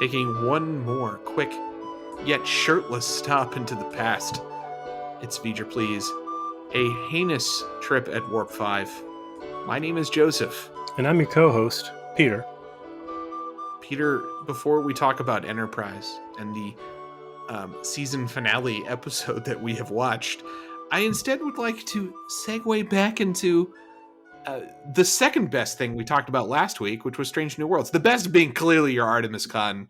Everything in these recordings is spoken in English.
taking one more quick yet shirtless stop into the past. It's Feature Please, a heinous trip at Warp 5. My name is Joseph. And I'm your co-host, Peter. Peter, before we talk about Enterprise and the season finale episode that we have watched, I instead would like to segue back into the second best thing we talked about last week, which was Strange New Worlds. The best being clearly your Artemis Con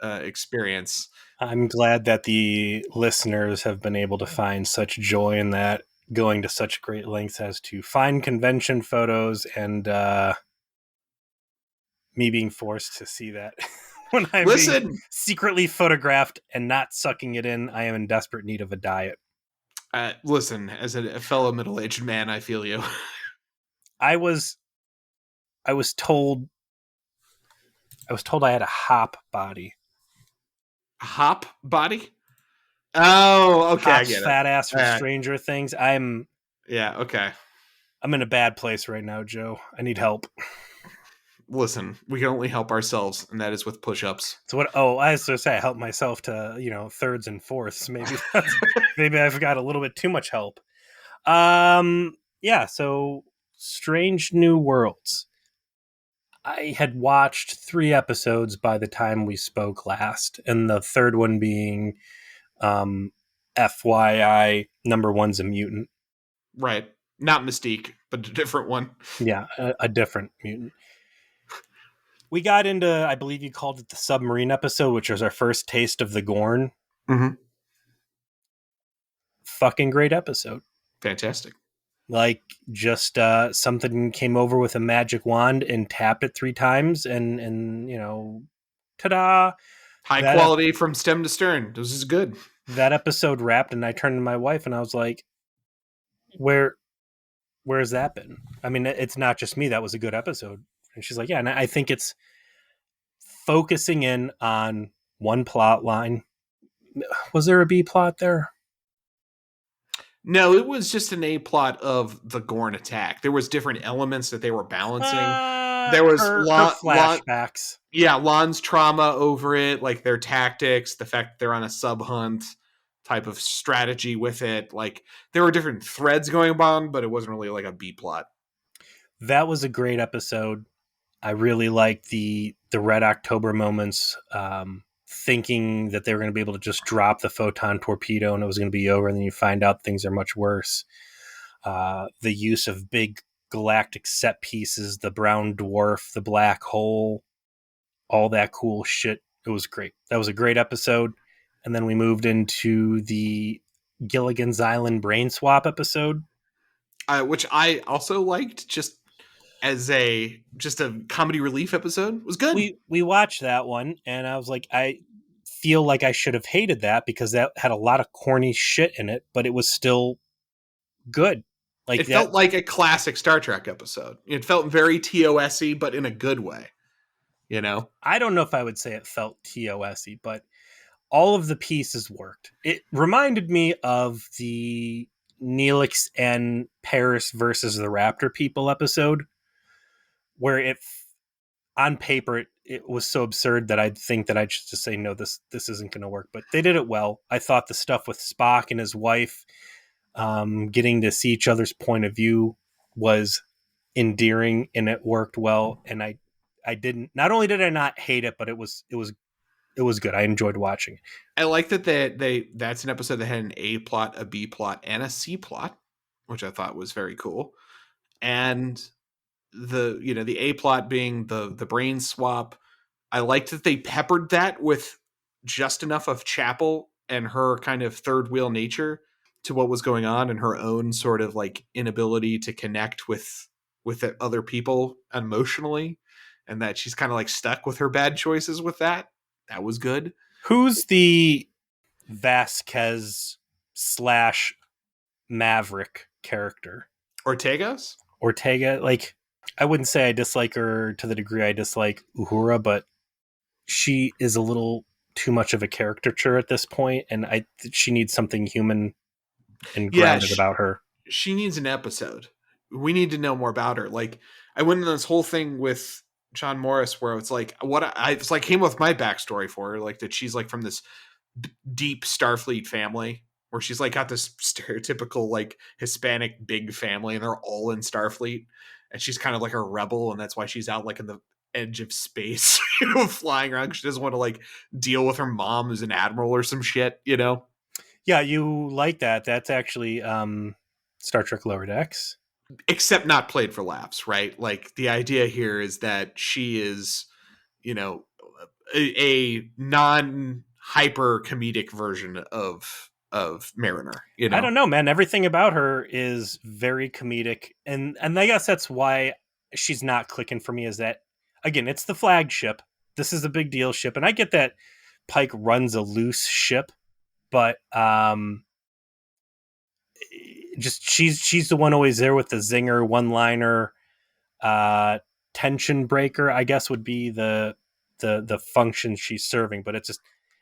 experience. I'm glad that the listeners have been able to find such joy in that, going to such great lengths as to find convention photos and me being forced to see that when I'm being secretly photographed and not sucking it in. I am in desperate need of a diet. Listen, as a fellow middle-aged man, I feel you. I was told I had a hop body. Hop body? Oh, okay. Hop's I get it. Fat ass for Stranger Things. Yeah, okay. I'm in a bad place right now, Joe. I need help. Listen, we can only help ourselves, and that is with push-ups. So what? Oh, I was going to say I help myself to thirds and fourths. Maybe I've got a little bit too much help. Yeah. So Strange New Worlds. I had watched 3 episodes by the time we spoke last, and the third one being, FYI, number 1's a mutant. Right. Not Mystique, but a different one. Yeah, a different mutant. We got into, I believe you called it the submarine episode, which was our first taste of the Gorn. Mm-hmm. Fucking great episode. Fantastic. Like, just something came over with a magic wand and tapped it 3 times and ta-da! High quality from stem to stern. This is good. That episode wrapped, and I turned to my wife and I was like, where's that been? I mean, it's not just me. That was a good episode. And she's like, yeah, and I think it's focusing in on one plot line. Was there a B plot there? No, it was just an A plot of the Gorn attack. There was different elements that they were balancing. There was her flashbacks. Lon's trauma over it, like their tactics, the fact that they're on a sub hunt type of strategy with it. Like, there were different threads going on, but it wasn't really like a B plot. That was a great episode. I really liked the Red October moments, thinking that they were going to be able to just drop the photon torpedo and it was going to be over, and then you find out things are much worse. The use of big galactic set pieces, the brown dwarf, the black hole, all that cool shit. It was great. That was a great episode. And then we moved into the Gilligan's Island brain swap episode, which I also liked, just as a comedy relief episode. It was good. We watched that one, and I was like, I feel like I should have hated that because that had a lot of corny shit in it, but it was still good. Like, it felt like a classic Star Trek episode. It felt very TOS-y, but in a good way. I don't know if I would say it felt TOS-y, but all of the pieces worked. It reminded me of the Neelix and Paris versus the Raptor people episode, where on paper it was so absurd that I'd think that I should just say, no, this isn't going to work. But they did it well. I thought the stuff with Spock and his wife, getting to see each other's point of view, was endearing, and it worked well. And I didn't. Not only did I not hate it, but it was good. I enjoyed watching it. I like that that's an episode that had an A plot, a B plot, and a C plot, which I thought was very cool. And the A plot being the brain swap. I liked that they peppered that with just enough of Chapel and her kind of third wheel nature to what was going on, and her own sort of like inability to connect with other people emotionally, and that she's kind of like stuck with her bad choices with that. That was good. Who's the Vasquez / Maverick character? Ortega. Like, I wouldn't say I dislike her to the degree I dislike Uhura, but she is a little too much of a caricature at this point, and she needs something human and grounded about her. She needs an episode. We need to know more about her. Like, I went on this whole thing with John Morris, where it's like it's like came with my backstory for her, like that she's like from this deep Starfleet family where she's like got this stereotypical like Hispanic big family and they're all in Starfleet, and she's kind of like a rebel, and that's why she's out like in the edge of space, flying around. She doesn't want to like deal with her mom who's an admiral or some shit, Yeah, you like that. That's actually Star Trek Lower Decks. except not played for laughs, right? Like the idea here is that she is, you know, a non hyper comedic version of Mariner, I don't know, man. Everything about her is very comedic, and I guess that's why she's not clicking for me. Is that again? It's the flagship. This is a big deal ship, and I get that Pike runs a loose ship, but just she's the one always there with the zinger, one liner, uh, tension breaker. I guess would be the function she's serving, but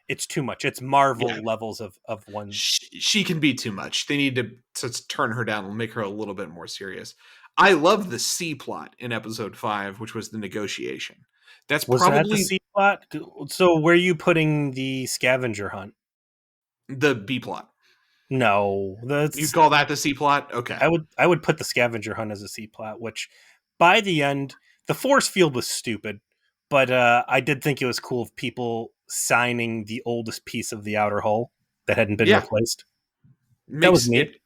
it's too much. It's Yeah, Marvel levels of one. she can be too much. They need to turn her down and make her a little bit more serious. I love the C plot in episode 5, which was the negotiation. That's Was that the probably C plot? So where are you putting the scavenger hunt? the B plot. No, You that's call that the C plot? Okay. I would put the scavenger hunt as a C plot, which by the end the force field was stupid, but I did think it was cool of people signing the oldest piece of the outer hull that hadn't been Yeah. replaced. That was Makes neat. it,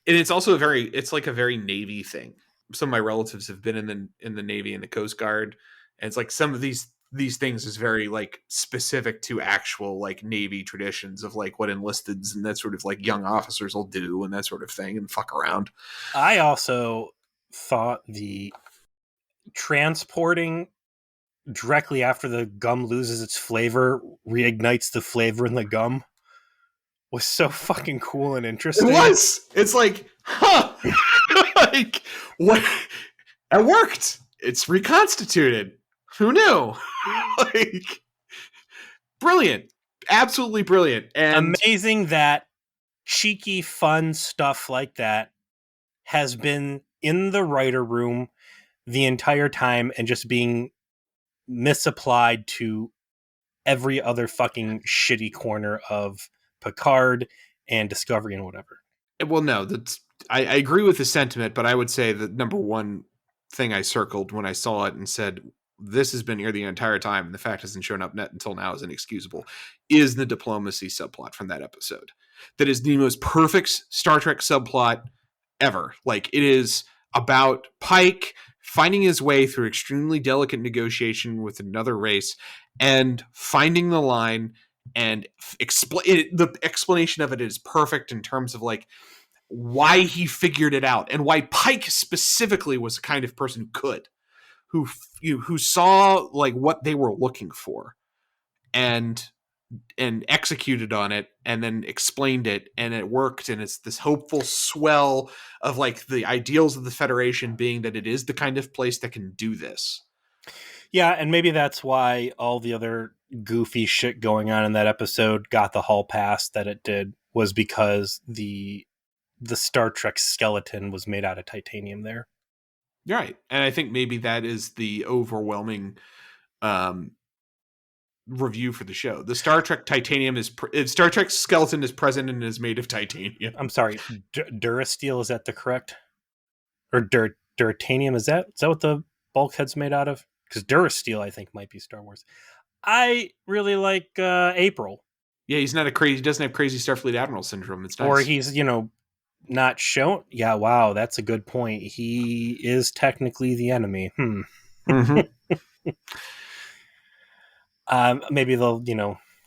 and it's also it's like a very Navy thing. Some of my relatives have been in the Navy and the Coast Guard, and it's like some of these things is very like specific to actual like Navy traditions of like what enlisteds and that sort of like young officers will do and that sort of thing and fuck around. I also thought the transporting directly after the gum loses its flavor reignites the flavor in the gum was so fucking cool and It interesting. was. It's like, huh? Like what? It worked. It's reconstituted. Who knew? Like brilliant, absolutely brilliant, and Amazing that cheeky, fun stuff like that has been in the writer room the entire time and just being misapplied to every other fucking shitty corner of Picard and Discovery and whatever. well, no, that's I agree with the sentiment, but I would say the number one thing I circled when I saw it and said this has been here the entire time, and the fact hasn't shown up net until now is inexcusable, is the diplomacy subplot from that episode. That is the most perfect Star Trek subplot ever. Like it is about Pike finding his way through extremely delicate negotiation with another race and finding the line and the explanation of it is perfect in terms of like why he figured it out and why Pike specifically was the kind of person who could who saw like what they were looking for and executed on it and then explained it and it worked, and it's this hopeful swell of like the ideals of the Federation being that it is the kind of place that can do this. Yeah, and maybe that's why all the other goofy shit going on in that episode got the hall pass that it did, was because the Star Trek skeleton was made out of titanium there. Right, and I think maybe that is the overwhelming um review for the show. The Star Trek titanium Star Trek skeleton is present and is made of titanium. I'm sorry, Durasteel, is that the correct? Or Duratanium, is that what the bulkhead's made out of? Because Durasteel, I think, might be Star Wars. I really like April. Yeah, he's not he doesn't have crazy Starfleet Admiral syndrome. It's Or nice. he's, not shown. Yeah, wow, that's a good point. He is technically the enemy. Mm-hmm. Maybe they'll,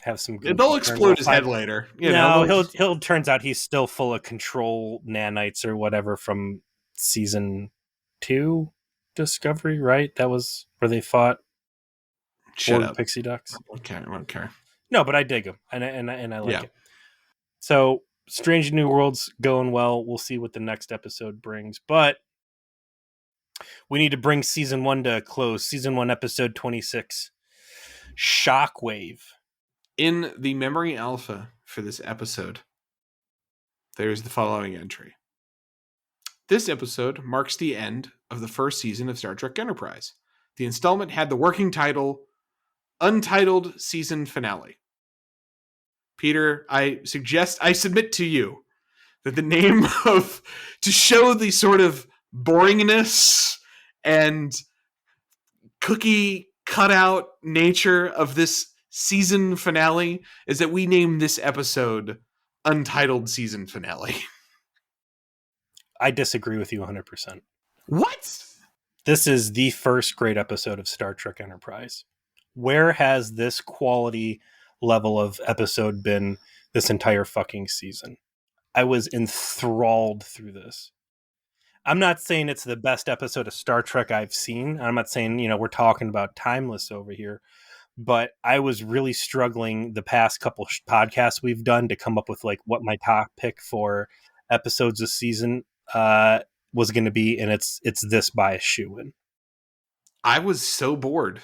have some goofy They'll turn. We'll explode his head find. later. No, he'll turns out he's still full of control nanites or whatever from season 2 Discovery, right? That was where they fought Shut Borg up. pixie ducks. I don't care. No, but I dig him, and I like Yeah. it. So, Strange New Worlds going well. We'll see what the next episode brings, but we need to bring season 1 to a close. Season 1, episode 26, Shockwave. In the memory alpha for this episode, there's the following entry. This episode marks the end of the first season of Star Trek Enterprise. The installment had the working title Untitled Season Finale. Peter, I submit to you that the name of, to show the sort of boringness and cookie cutout nature of this season finale, is that we name this episode Untitled Season Finale. I disagree with you 100%. What? This is the first great episode of Star Trek Enterprise. Where has this quality level of episode been this entire fucking season? I was enthralled through this. I'm not saying it's the best episode of Star Trek I've seen. I'm not saying, we're talking about timeless over here, but I was really struggling the past couple podcasts we've done to come up with like what my top pick for episodes this season was going to be, and it's this by a shoo-in. I was so bored.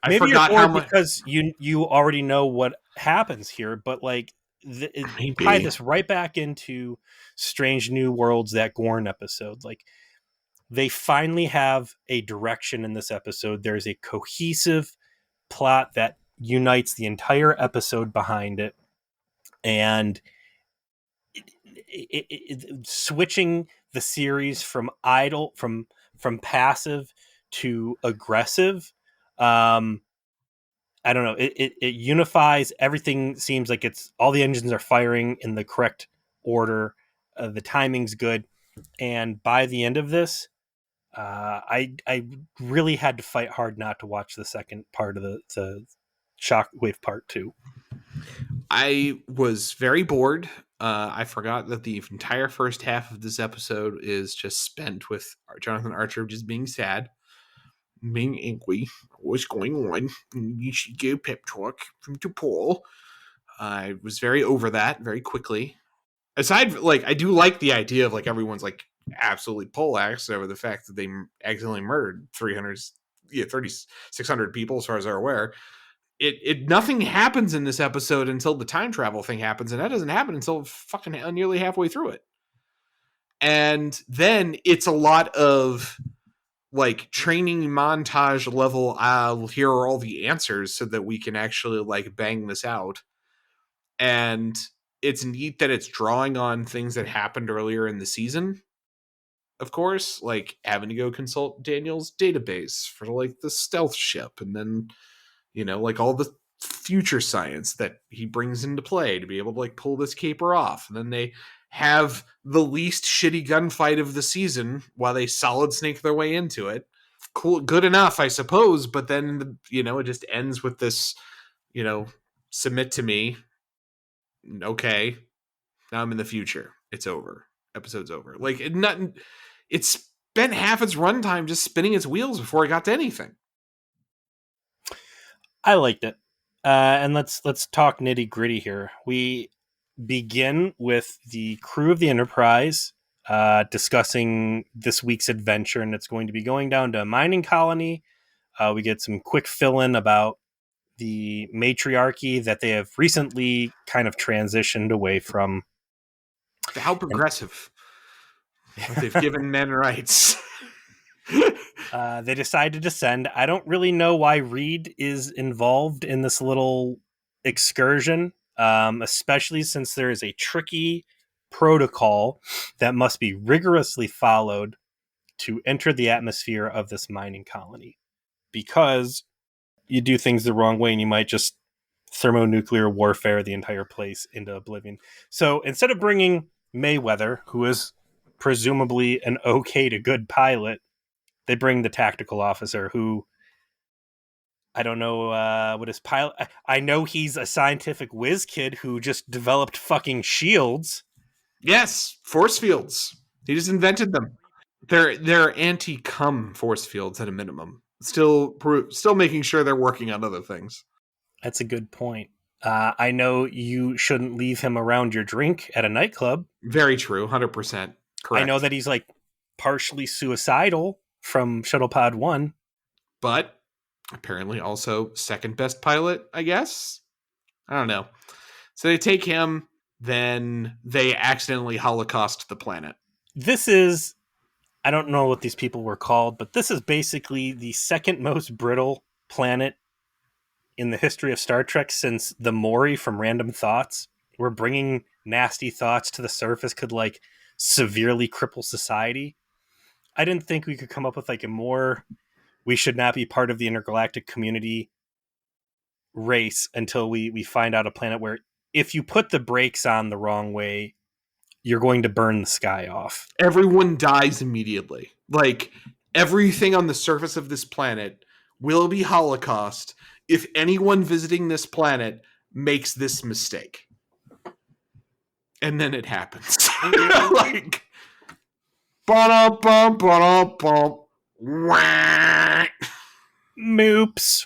I Maybe forgot you're how bored much because you already know what happens here, but like tie this right back into Strange New Worlds, that Gorn episode. Like, they finally have a direction in this episode. There's a cohesive plot that unites the entire episode behind it, and switching the series from idle from passive to aggressive. I don't know. It unifies everything. Seems like it's all the engines are firing in the correct order. The timing's good, and by the end of this, I really had to fight hard not to watch the second part of the Shockwave Part 2. I was very bored. I forgot that the entire first half of this episode is just spent with Jonathan Archer just being sad, being angry. What's going on? You should give pep talk from to Paul. I was very over that very quickly. Aside, like, I do like the idea of like everyone's like absolutely poleaxed over the fact that they accidentally murdered 3,600 people, as far as they're aware. It nothing happens in this episode until the time travel thing happens, and that doesn't happen until fucking nearly halfway through it. And then it's a lot of like training montage level. Here are all the answers so that we can actually like bang this out. And it's neat that it's drawing on things that happened earlier in the season. Of course, like having to go consult Daniel's database for like the stealth ship, and then like all the future science that he brings into play to be able to like pull this caper off. And then they have the least shitty gunfight of the season while they solid snake their way into it. Cool, good enough, I suppose. But then it just ends with this, submit to me. Okay, now I'm in the future. It's over. Episode's over. Like it spent half its runtime just spinning its wheels before it got to anything. I liked it. And let's talk nitty gritty here. We begin with the crew of the Enterprise discussing this week's adventure, and it's going to be going down to a mining colony. We get some quick fill-in about the matriarchy that they have recently kind of transitioned away from. How progressive. They've given men rights. They decide to descend. I don't really know why Reed is involved in this little excursion, especially since there is a tricky protocol that must be rigorously followed to enter the atmosphere of this mining colony. Because you do things the wrong way and you might just thermonuclear warfare the entire place into oblivion. So instead of bringing Mayweather, who is presumably an okay to good pilot, they bring the tactical officer who, I don't know what his pilot. I know he's a scientific whiz kid who just developed fucking shields. Yes, force fields. He just invented them. They're anti-cum force fields at a minimum. Still making sure they're working on other things. That's a good point. I know you shouldn't leave him around your drink at a nightclub. Very true, 100% correct. I know that he's like partially suicidal from Shuttle Pod 1. But apparently also second best pilot, I guess? I don't know. So they take him, then they accidentally holocaust the planet. This is, I don't know what these people were called, but this is basically the second most brittle planet in the history of Star Trek since the Maury from Random Thoughts. We're bringing nasty thoughts to the surface could like severely cripple society. I didn't think we could come up with like a more we should not be part of the intergalactic community race until we find out a planet where if you put the brakes on the wrong way, you're going to burn the sky off. Everyone dies immediately. Like, everything on the surface of this planet will be Holocaust if anyone visiting this planet makes this mistake. And then it happens. Like, ba-dum, bum, ba-dum, bum. Moops.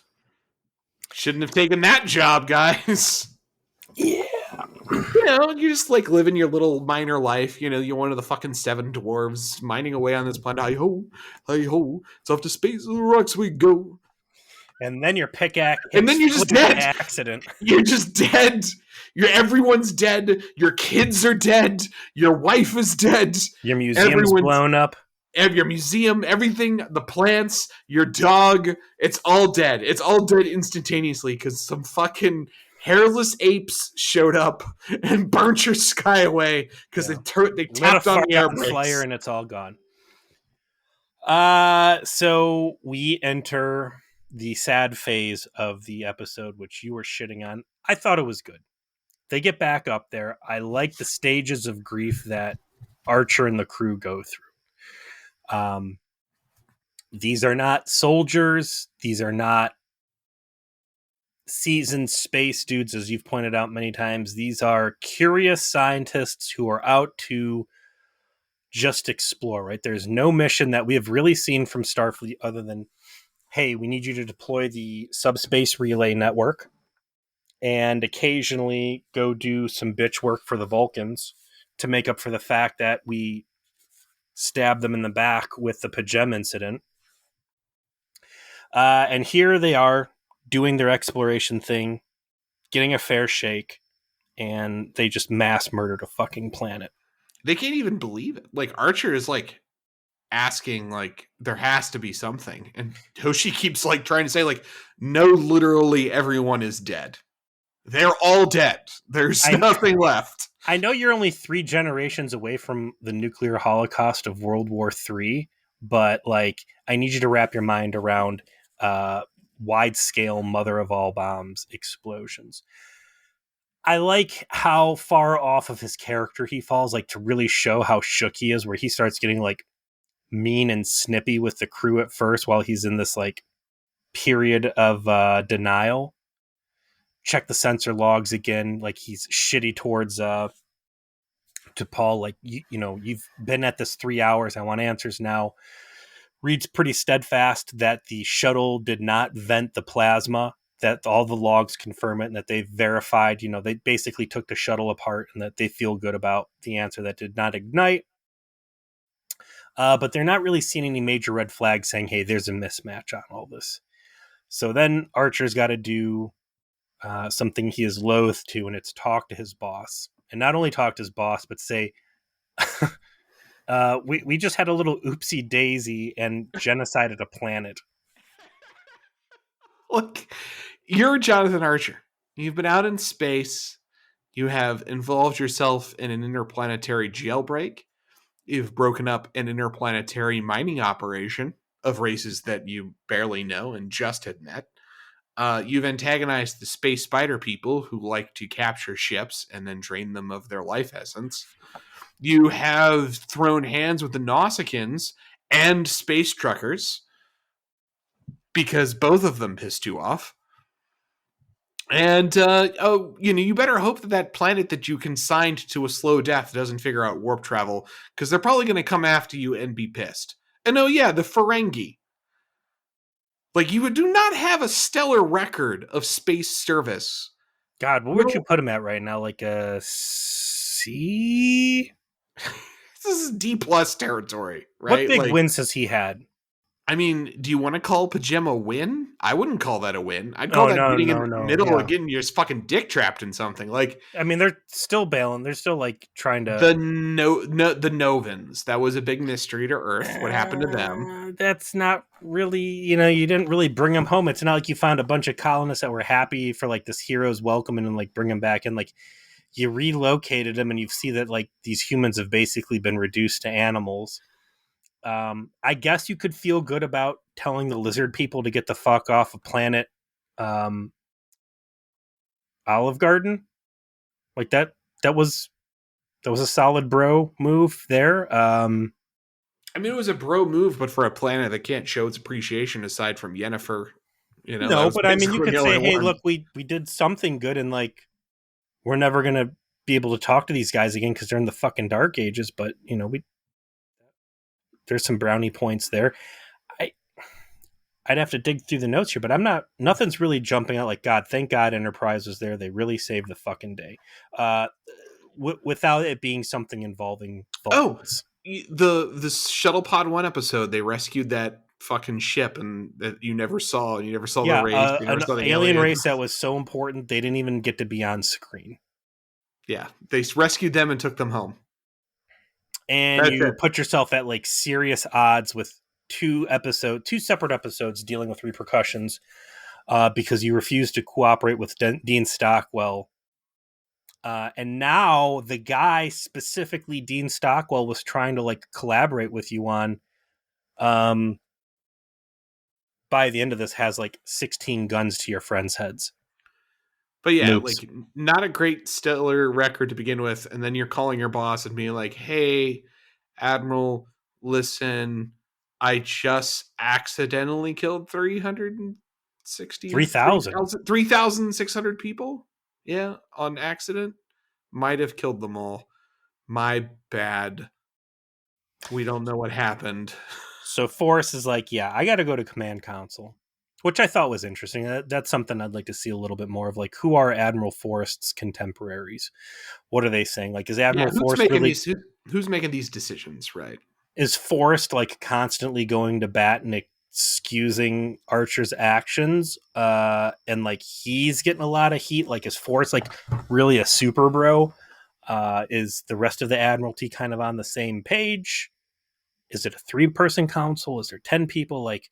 Shouldn't have taken that job, guys. Yeah. You just like living your little minor life. You're one of the fucking seven dwarves mining away on this planet. Hi ho, hi ho. It's off to space, the rocks we go. And then your pickaxe And then you're just dead. By accident. You're just dead. Everyone's dead. Your kids are dead. Your wife is dead. Your museum's blown up. Your museum, everything, the plants, your dog, it's all dead. It's all dead instantaneously because some fucking hairless apes showed up and burnt your sky away because they tapped on the air brakes. Flyer and it's all gone. So we enter the sad phase of the episode, which you were shitting on. I thought it was good. They get back up there. I like the stages of grief that Archer and the crew go through. These are not soldiers. These are not seasoned space dudes, as you've pointed out many times. These are curious scientists who are out to just explore, right? There's no mission that we have really seen from Starfleet other than, hey, we need you to deploy the subspace relay network and occasionally go do some bitch work for the Vulcans to make up for the fact that we stabbed them in the back with the Pajem incident. And here they are doing their exploration thing, getting a fair shake, and they just mass murdered a fucking planet. They can't even believe it. Like, Archer is like asking, like, there has to be something. And Hoshi keeps like trying to say, like, no, literally everyone is dead. They're all dead. There's nothing left. I know you're only 3 generations away from the nuclear holocaust of World War III, but like, I need you to wrap your mind around wide-scale mother of all bombs explosions. I like how far off of his character he falls, like to really show how shook he is, where he starts getting like mean and snippy with the crew at first while he's in this like period of denial. Check the sensor logs again, like he's shitty towards to Paul, like you've been at this 3 hours, I want answers now. Reed's pretty steadfast that the shuttle did not vent the plasma, that all the logs confirm it, and that they verified, they basically took the shuttle apart and that they feel good about the answer that did not ignite. But they're not really seeing any major red flags saying, hey, there's a mismatch on all this. So then Archer's got to do something he is loath to, and it's talk to his boss. And not only talk to his boss, but say, we just had a little oopsie daisy and genocided a planet. Look, you're Jonathan Archer. You've been out in space. You have involved yourself in an interplanetary jailbreak. You've broken up an interplanetary mining operation of races that you barely know and just had met. You've antagonized the space spider people who like to capture ships and then drain them of their life essence. You have thrown hands with the Nausicaans and space truckers because both of them pissed you off. And, you better hope that planet that you consigned to a slow death doesn't figure out warp travel, because they're probably going to come after you and be pissed. And the Ferengi. Like, you do not have a stellar record of space service. God, what would you put him at right now? Like a C? This is D+ territory, right? What big wins has he had? I mean, do you want to call Pajama a win? I wouldn't call that a win. I'd call Oh that no, getting in no, the no, middle of yeah. getting your fucking dick trapped in something. Like I mean, they're still bailing. They're still like trying to. the Novans. That was a big mystery to Earth. What happened to them? That's not really, you didn't really bring them home. It's not like you found a bunch of colonists that were happy for like this hero's welcome and like bring them back in. Like you relocated them and you see that like these humans have basically been reduced to animals. I guess you could feel good about telling the lizard people to get the fuck off of planet um, Olive Garden. Like that was that was a solid bro move there. I mean, it was a bro move, but for a planet that can't show its appreciation aside from Yennefer, that No, was but I mean, you basically could all I say, "Hey, wanted. look, we did something good, and like we're never gonna be able to talk to these guys again because they're in the fucking dark ages." But we there's some brownie points there. I I'd have to dig through the notes here, but I'm not. Nothing's really jumping out like God. Thank God Enterprise was there. They really saved the fucking day. Uh, without it being something involving Oh, Vulcans. the shuttle pod one episode, they rescued that fucking ship and that you never saw, and you never saw the Yeah, race, you never an saw the alien alien. race that was so important they didn't even get to be on screen. Yeah, they rescued them and took them home. And That's you it. put yourself at like serious odds with two separate episodes dealing with repercussions because you refused to cooperate with Dean Stockwell. And now the guy specifically Dean Stockwell was trying to like collaborate with you on. Um, by the end of this, has like 16 guns to your friends' heads. But yeah, Nukes. like not a great stellar record to begin with, and then you're calling your boss and being like, "Hey, Admiral, listen, I just accidentally killed 3,000. 3,600 people. Yeah, on accident. Might have killed them all. My bad. We don't know what happened." So Forrest is like, yeah, I got to go to command council, which I thought was interesting. That's something I'd like to see a little bit more of. Like, who are Admiral Forrest's contemporaries? What are they saying? Like, is Yeah, Admiral Forrest really who's making these decisions, right? is Forrest like constantly going to bat and excusing Archer's actions? And like he's getting a lot of heat. Like, is Forrest like really a super bro? Is the rest of the Admiralty kind of on the same page? Is it a 3-person council? Is there 10 people? Like,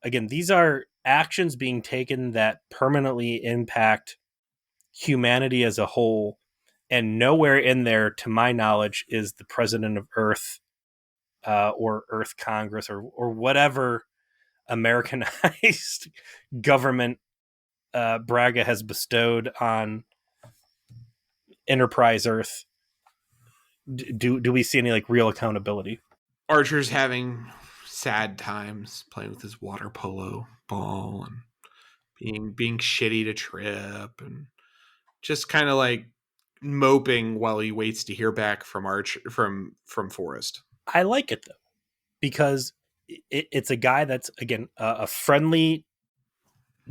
again, these are actions being taken that permanently impact humanity as a whole. And nowhere in there, to my knowledge, is the president of Earth or Earth Congress or whatever Americanized government Braga has bestowed on Enterprise Earth. Do we see any like real accountability? Archer's having sad times playing with his water polo ball and being shitty to Trip and just kind of like moping while he waits to hear back from from Forrest. I like it though because it's a guy that's again a friendly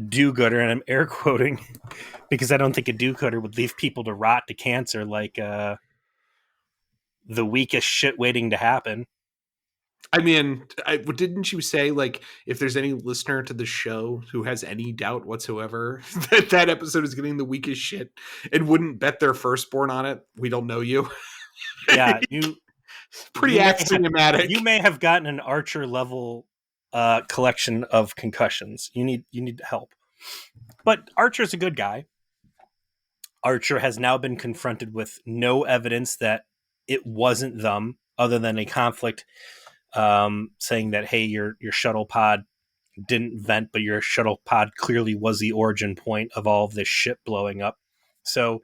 do-gooder, and I'm air quoting because I don't think a do-gooder would leave people to rot to cancer like the weakest shit waiting to happen. I mean, didn't you say like if there's any listener to the show who has any doubt whatsoever that that episode is getting the weakest shit and wouldn't bet their firstborn on it? We don't know you. Yeah, you Pretty may axiomatic. you may have gotten an Archer level collection of concussions. You need help, but Archer's a good guy. Archer has now been confronted with no evidence that it wasn't them, other than a conflict saying that hey, your shuttle pod didn't vent, but your shuttle pod clearly was the origin point of all of this shit blowing up. So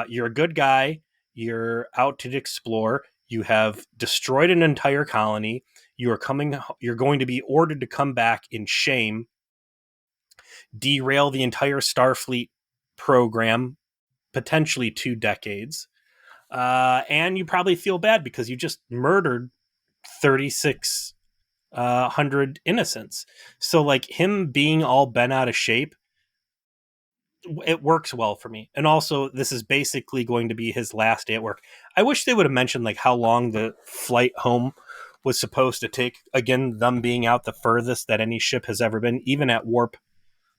you're a good guy. You're out to explore. You have destroyed an entire colony. You are coming. You're going to be ordered to come back in shame, derail the entire Starfleet program, potentially 2 decades, and you probably feel bad because you just murdered 3,600 innocents. So like him being all bent out of shape, it works well for me. And also this is basically going to be his last day at work. I wish they would have mentioned like how long the flight home was supposed to take, again, them being out the furthest that any ship has ever been, even at warp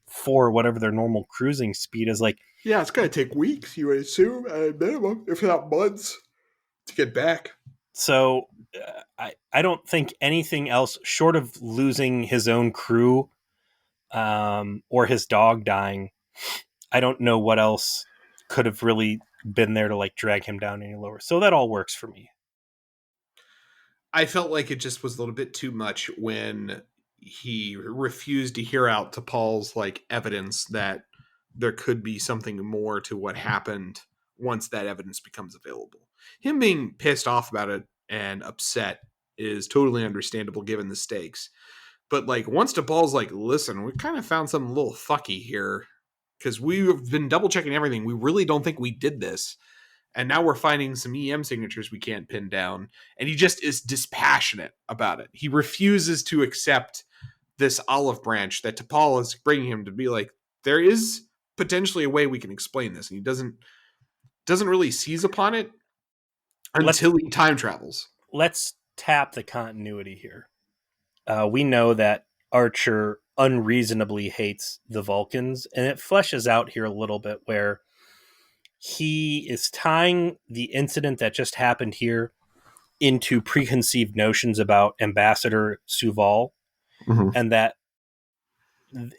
4, whatever their normal cruising speed is. Like, Yeah, it's going to take weeks, you would assume, at a minimum, if not months, to get back. so I don't think anything else short of losing his own crew, or his dog dying, I don't know what else could have really been there to like drag him down any lower. So that all works for me. I felt like it just was a little bit too much when he refused to hear out to Paul's like evidence that there could be something more to what happened once that evidence becomes available. Him being pissed off about it and upset is totally understandable given the stakes. But like once DePaul's like, listen, we kind of found something a little fucky here because we've been double checking everything. We really don't think we did this. And now we're finding some EM signatures we can't pin down. And he just is dispassionate about it. He refuses to accept this olive branch that T'Pol is bringing him to be like, there is potentially a way we can explain this. And he doesn't really seize upon it Let's until he time travels. let's tap the continuity here. We know that Archer unreasonably hates the Vulcans, and it fleshes out here a little bit where he is tying the incident that just happened here into preconceived notions about Ambassador Suval, Mm-hmm. and that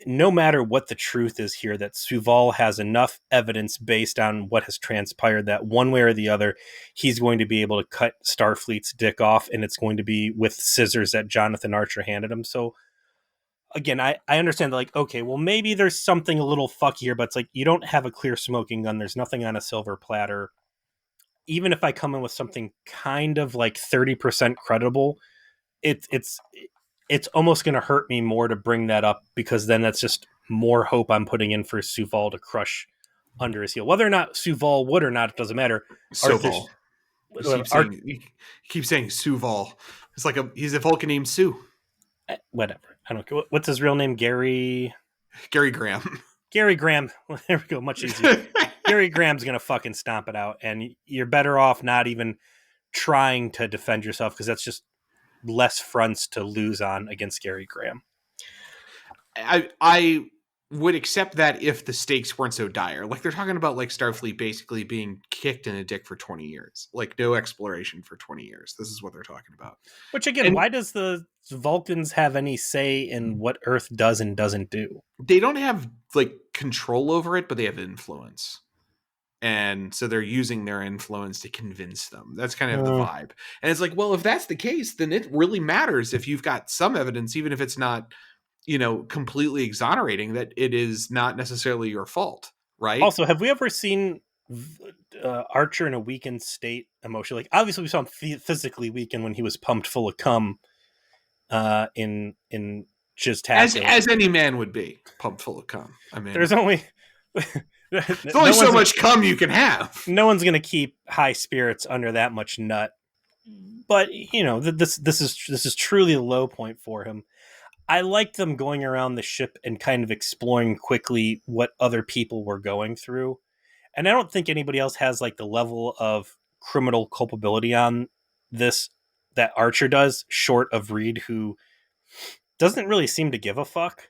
no matter what the truth is here, that Suval has enough evidence based on what has transpired that one way or the other, he's going to be able to cut Starfleet's dick off, and it's going to be with scissors that Jonathan Archer handed him. So again, I understand that, like, okay, well, maybe there's something a little fucky here, but it's like, you don't have a clear smoking gun. There's nothing on a silver platter. Even if I come in with something kind of like 30% credible, it's almost going to hurt me more to bring that up, because then that's just more hope I'm putting in for Suval to crush under his heel. Whether or not Suval would or not, it doesn't matter. Suval. Arthur's You keep saying Suval. It's like he's a Vulcan named Sue. Whatever. I don't care. What's his real name? Gary Graham. Gary Graham. Well, there we go. Much easier. Gary Graham's gonna fucking stomp it out, and you're better off not even trying to defend yourself, because that's just less fronts to lose on against Gary Graham. I would accept that if the stakes weren't so dire. Like they're talking about like Starfleet basically being kicked in the dick for 20 years. Like no exploration for 20 years. This is what they're talking about. Which again, And why does the Vulcans have any say in what Earth does and doesn't do? they don't have like control over it, but they have influence. And so they're using their influence to convince them. That's kind of the vibe. And it's like, well, if that's the case, then it really matters if you've got some evidence, even if it's not, completely exonerating, that it is not necessarily your fault, right? Also, have we ever seen Archer in a weakened state emotionally? Like, obviously, we saw him physically weakened when he was pumped full of cum in just as any man would be, pumped full of cum. I mean, there's only there's only so much cum you can have. No one's going to keep high spirits under that much nut. But this is truly a low point for him. I liked them going around the ship and kind of exploring quickly what other people were going through. And I don't think anybody else has like the level of criminal culpability on this that Archer does, short of Reed, who doesn't really seem to give a fuck.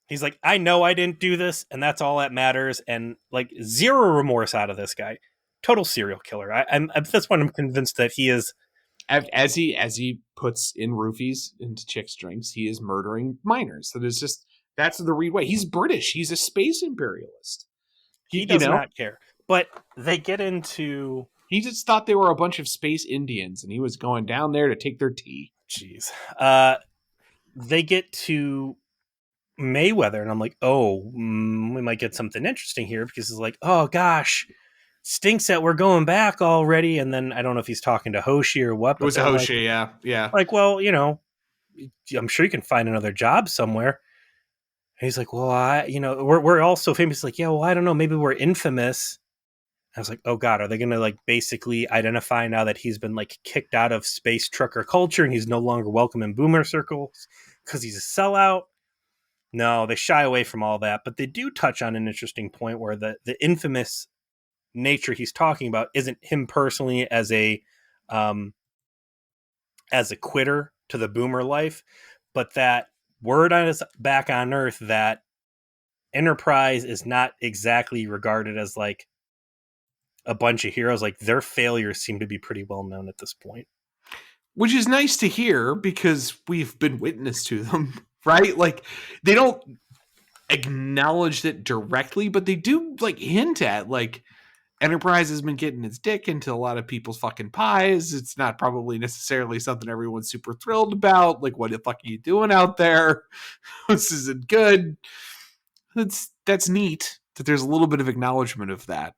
He's like, I know I didn't do this, and that's all that matters. And like zero remorse out of this guy. Total serial killer. I'm that's why I'm convinced that he is. As he puts in roofies into chicks' drinks, he is murdering minors. That's the Reed way. He's British. He's a space imperialist. He does not care. But they get into. He just thought they were a bunch of space Indians, and he was going down there to take their tea. Jeez. They get to Mayweather, and I'm like, oh, we might get something interesting here, because it's like, oh gosh, stinks that we're going back already. And then I don't know if he's talking to Hoshi or what. But it was Hoshi, like, yeah. Like, well, I'm sure you can find another job somewhere. And he's like, well, we're all so famous. Like, yeah, well, I don't know, maybe we're infamous. I was like, oh god, are they gonna like basically identify now that he's been like kicked out of space trucker culture and he's no longer welcome in boomer circles because he's a sellout? No, they shy away from all that, but they do touch on an interesting point where the infamous nature he's talking about isn't him personally as a as a quitter to the boomer life, but that word on his back on Earth that Enterprise is not exactly regarded as like a bunch of heroes. Like their failures seem to be pretty well known at this point. Which is nice to hear because we've been witness to them, right? Like they don't acknowledge it directly, but they do like hint at like Enterprise has been getting its dick into a lot of people's fucking pies. It's not probably necessarily something everyone's super thrilled about. Like, what the fuck are you doing out there? This isn't good. That's neat that there's a little bit of acknowledgement of that.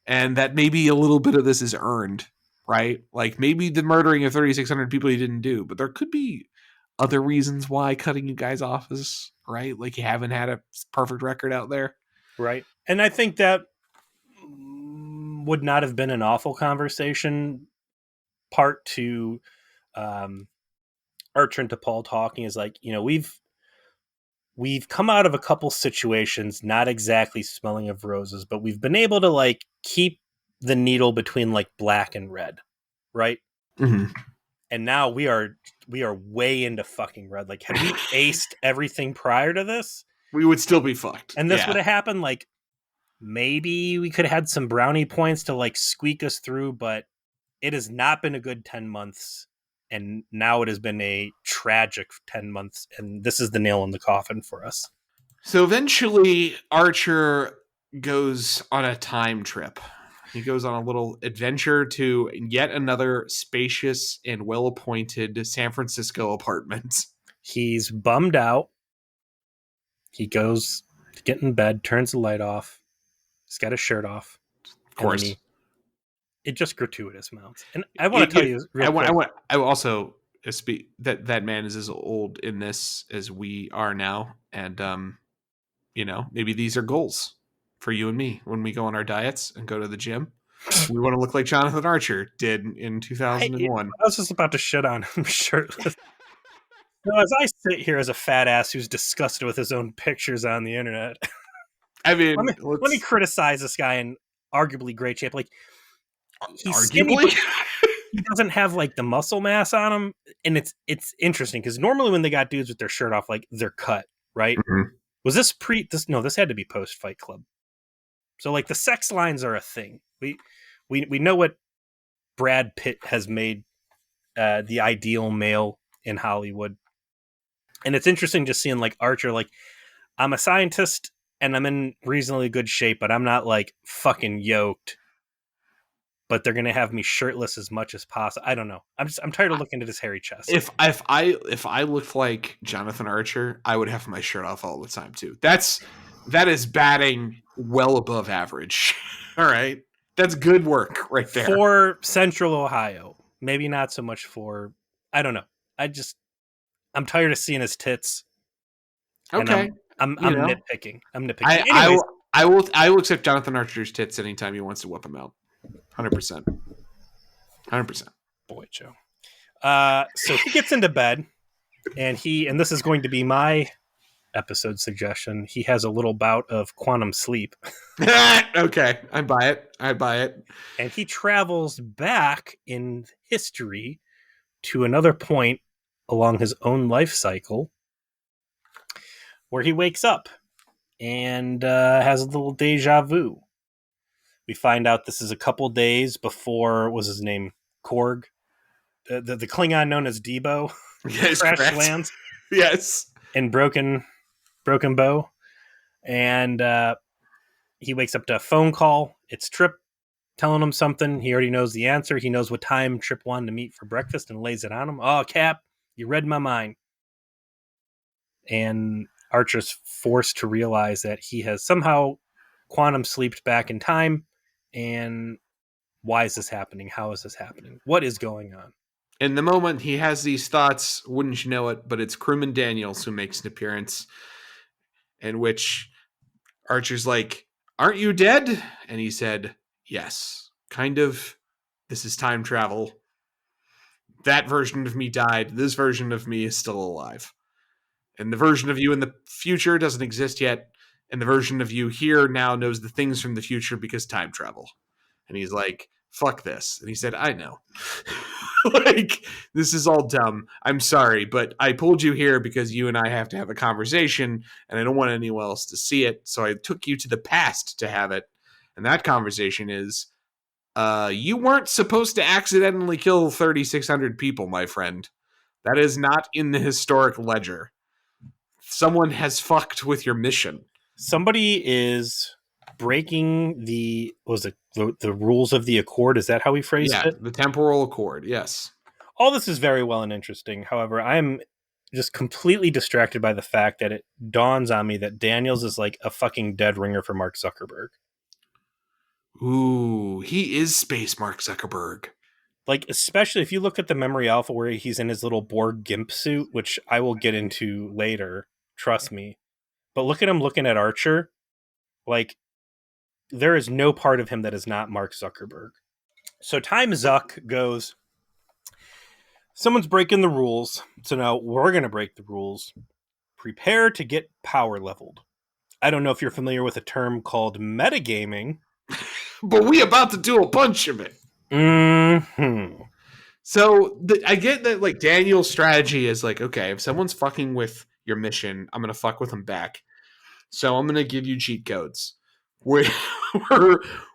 And that maybe a little bit of this is earned, right? Like maybe the murdering of 3,600 people you didn't do, but there could be other reasons why cutting you guys off is right. Like you haven't had a perfect record out there. Right. And I think that would not have been an awful conversation part to Archer and T'Pol talking is like, you know, we've come out of a couple situations not exactly smelling of roses, but we've been able to like keep the needle between like black and red, right? Mm-hmm. And now we are way into fucking red. Like, had we aced everything prior to this, we would still be fucked. and this would have happened, like maybe we could have had some brownie points to like squeak us through, but it has not been a good 10 months. And now it has been a tragic 10 months. And this is the nail in the coffin for us. So eventually, Archer goes on a time trip. He goes on a little adventure to yet another spacious and well-appointed San Francisco apartment. He's bummed out. He goes to get in bed, turns the light off. He's got his shirt off. Of course. It just gratuitous amounts. And I want to tell you real quick. I also speak that man is as old in this as we are now. And, you know, maybe these are goals for you and me when we go on our diets and go to the gym. We want to look like Jonathan Archer did in 2001. I was just about to shit on him shirtless. No, as I sit here as a fat ass who's disgusted with his own pictures on the internet. I mean, let me criticize this guy in arguably great shape. Like, he's arguably, skinny, he doesn't have like the muscle mass on him, and it's interesting because normally when they got dudes with their shirt off, like they're cut, right? Mm-hmm. Was this this? No, this had to be post Fight Club. So like the sex lines are a thing. We know what Brad Pitt has made the ideal male in Hollywood. And it's interesting just seeing like Archer, like I'm a scientist and I'm in reasonably good shape, but I'm not like fucking yoked. But they're gonna have me shirtless as much as possible. I don't know. I'm tired of looking at his hairy chest. If I looked like Jonathan Archer, I would have my shirt off all the time too. That is batting well above average. All right, that's good work right there for Central Ohio. Maybe not so much for. I don't know. I'm tired of seeing his tits. Okay, I'm nitpicking. I'm nitpicking. I will accept Jonathan Archer's tits anytime he wants to whip them out. 100%. 100%. Boy, Joe. So he gets into bed, and this is going to be my episode suggestion. He has a little bout of quantum sleep. Okay, I buy it. And he travels back in history to another point along his own life cycle where he wakes up and has a little deja vu. We find out this is a couple days before, what was his name? Korg? The Klingon known as Debo. Yes, crash lands. Yes. In Broken Bow. And he wakes up to a phone call. It's Trip telling him something. He already knows the answer. He knows what time Trip wanted to meet for breakfast and lays it on him. Oh, Cap, you read my mind. And Archer's forced to realize that he has somehow quantum sleeped back in time. And why is this happening? How is this happening? What is going on? In the moment he has these thoughts, wouldn't you know it, but it's Crewman Daniels who makes an appearance, in which Archer's like, aren't you dead? And he said, yes, kind of. This is time travel. That version of me died. This version of me is still alive. And the version of you in the future doesn't exist yet. And the version of you here now knows the things from the future because time travel. And he's like, fuck this. And he said, I know. Like, this is all dumb. I'm sorry, but I pulled you here because you and I have to have a conversation, and I don't want anyone else to see it. So I took you to the past to have it. And that conversation is, you weren't supposed to accidentally kill 3,600 people, my friend. That is not in the historic ledger. Someone has fucked with your mission. Somebody is breaking the rules of the Accord. Is that how he phrased it? The temporal accord, yes. All this is very well and interesting. However, I'm just completely distracted by the fact that it dawns on me that Daniels is like a fucking dead ringer for Mark Zuckerberg. Ooh, he is Space Mark Zuckerberg. Like, especially if you look at the Memory Alpha where he's in his little Borg gimp suit, which I will get into later, trust me. But look at him looking at Archer. Like, there is no part of him that is not Mark Zuckerberg. So Time Zuck goes, someone's breaking the rules, so now we're going to break the rules. Prepare to get power leveled. I don't know if you're familiar with a term called metagaming. But we about to do a bunch of it. Mm-hmm. So I get that, like, Daniel's strategy is like, okay, if someone's fucking with your mission, I'm gonna fuck with them back. So I'm gonna give you cheat codes. We're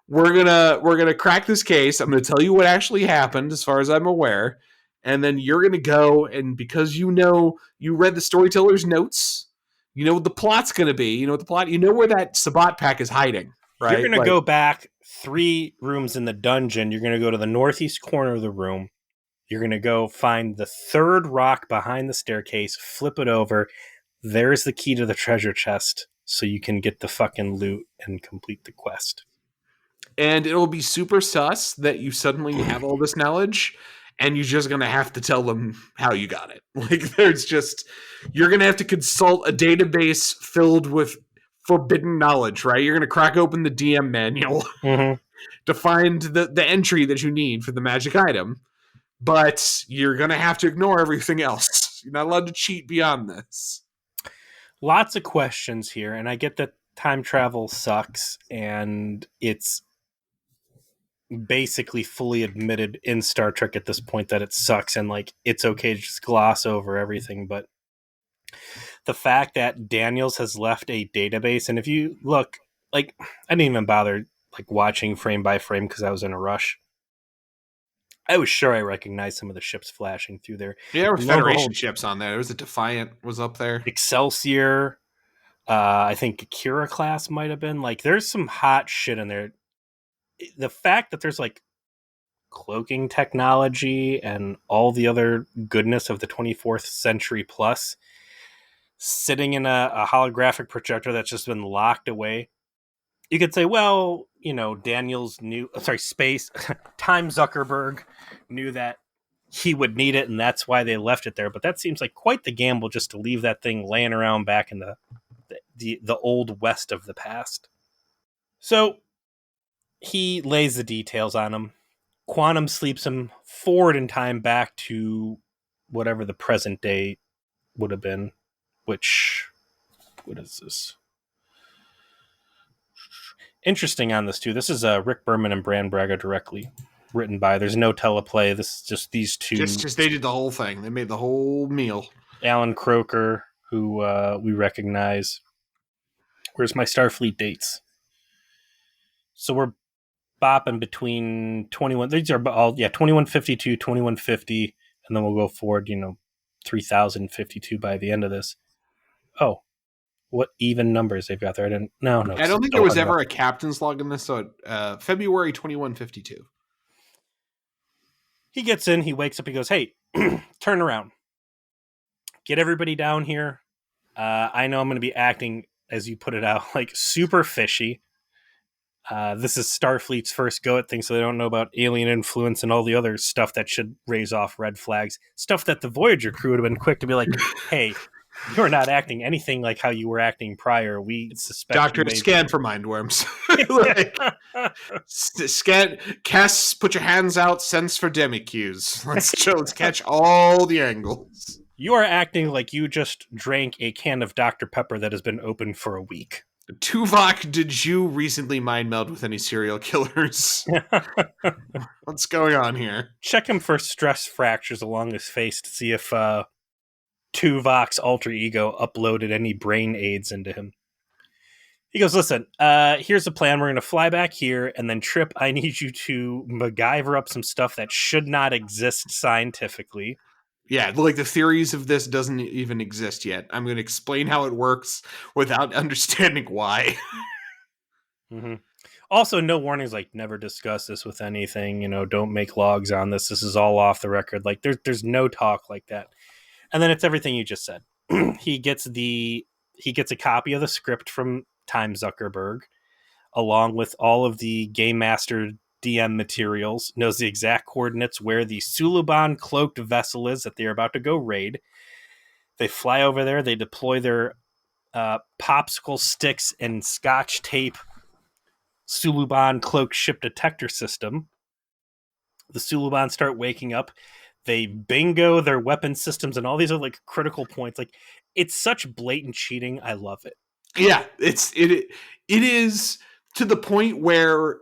gonna crack this case. I'm gonna tell you what actually happened, as far as I'm aware, and then you're gonna go, and because you read the storyteller's notes, you know what the plot's gonna be. You know what the plot. You know where that Sabat pack is hiding. Right? You're going to go back 3 rooms in the dungeon. You're going to go to the northeast corner of the room. You're going to go find the 3rd rock behind the staircase, flip it over. There's the key to the treasure chest, so you can get the fucking loot and complete the quest. And it'll be super sus that you suddenly have all this knowledge, and you're just going to have to tell them how you got it. Like, you're going to have to consult a database filled with forbidden knowledge, right? You're going to crack open the DM manual to find the entry that you need for the magic item, but you're going to have to ignore everything else. You're not allowed to cheat beyond this. Lots of questions here, and I get that time travel sucks, and it's basically fully admitted in Star Trek at this point that it sucks, and like it's okay to just gloss over everything, but the fact that Daniels has left a database, and if you look, like, I didn't even bother like watching frame by frame because I was in a rush. I was sure I recognized some of the ships flashing through there. Yeah, there were Federation ships on there. There was a Defiant was up there. Excelsior. I think Akira class might have been. Like, there's some hot shit in there. The fact that there's like cloaking technology and all the other goodness of the 24th century plus sitting in a holographic projector that's just been locked away. You could say, well, you know, Daniels knew, Space, Time Zuckerberg knew that he would need it, and that's why they left it there. But that seems like quite the gamble just to leave that thing laying around back in the old west of the past. So he lays the details on him. Quantum sleeps him forward in time back to whatever the present day would have been. Which, what is this? Interesting on this too. This is Rick Berman and Bran Braga directly written by. There's no teleplay. This is just these two. Just they did the whole thing. They made the whole meal. Alan Croker, who we recognize. Where's my Starfleet dates? So we're bopping between 21. These are all 2152, 2150, and then we'll go forward. 3052 by the end of this. Oh, what even numbers they've got there? I don't think there was ever a captain's log in this. So February 2152. He gets in, he wakes up, he goes, hey, turn around. Get everybody down here. I know I'm going to be acting, as you put it out, like super fishy. This is Starfleet's first go at things, so they don't know about alien influence and all the other stuff that should raise off red flags. Stuff that the Voyager crew would have been quick to be like, hey, you're not acting anything like how you were acting prior. We suspect Doctor, scan for mind worms. Scan, Cass, put your hands out, sense for demi-cues. Let's catch all the angles. You are acting like you just drank a can of Dr. Pepper that has been open for a week. Tuvok, did you recently mind meld with any serial killers? What's going on here? Check him for stress fractures along his face to see if Tuvok's alter ego uploaded any brain aids into him. He goes, listen, here's the plan. We're going to fly back here, and then Trip, I need you to MacGyver up some stuff that should not exist scientifically. Yeah, like the theories of this doesn't even exist yet. I'm going to explain how it works without understanding why. Mm-hmm. Also, no warnings, like never discuss this with anything. Don't make logs on this. This is all off the record. Like there's no talk like that. And then it's everything you just said. he gets a copy of the script from Time Zuckerberg, along with all of the Game Master DM materials, knows the exact coordinates where the Suluban cloaked vessel is that they're about to go raid. They fly over there, they deploy their popsicle sticks and scotch tape Suluban cloaked ship detector system. The Suluban start waking up. They bingo their weapon systems and all these are like critical points. Like it's such blatant cheating. I love it. Yeah, it is to the point where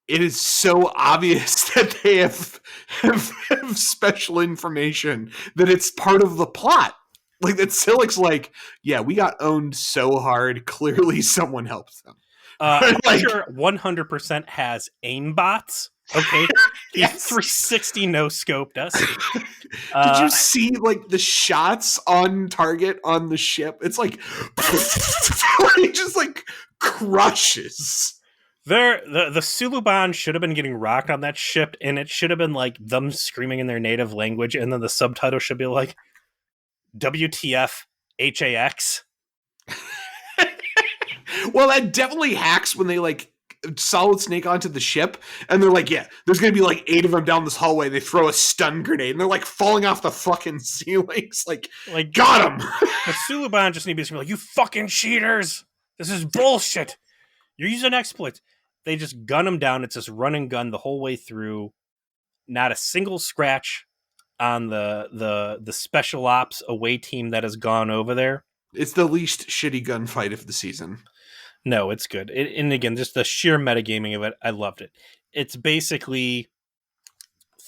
it is so obvious that they have special information that it's part of the plot. Like that Silic's like, yeah, we got owned so hard. Clearly, someone helped them. I'm sure 100% has aimbots. Okay, he Yes. 360 no scoped us. Did you see like the shots on target on the ship? It's like he just like crushes. The Suluban should have been getting rocked on that ship, and it should have been like them screaming in their native language, and then the subtitle should be like WTF HAX. Well, that definitely hacks when they like Solid Snake onto the ship, and they're like, yeah, there's gonna be like 8 of them down this hallway. They throw a stun grenade, and they're like falling off the fucking ceilings. Like got them. The Suluban just need to be like, you fucking cheaters! This is bullshit. You're using exploits. They just gun them down. It's just run and gun the whole way through. Not a single scratch on the special ops away team that has gone over there. It's the least shitty gunfight of the season. No, it's good. And again, just the sheer metagaming of it, I loved it. It's basically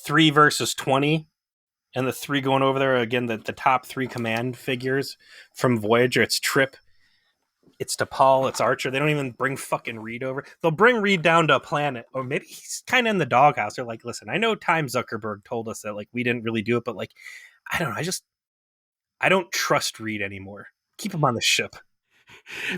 3 versus 20, and the 3 going over there, again, the top 3 command figures from Voyager. It's Trip, it's DePaul, it's Archer. They don't even bring fucking Reed over. They'll bring Reed down to a planet, or maybe he's kind of in the doghouse. They're like, listen, I know Time Zuckerberg told us that like we didn't really do it, but like, I don't know. I don't trust Reed anymore. Keep him on the ship.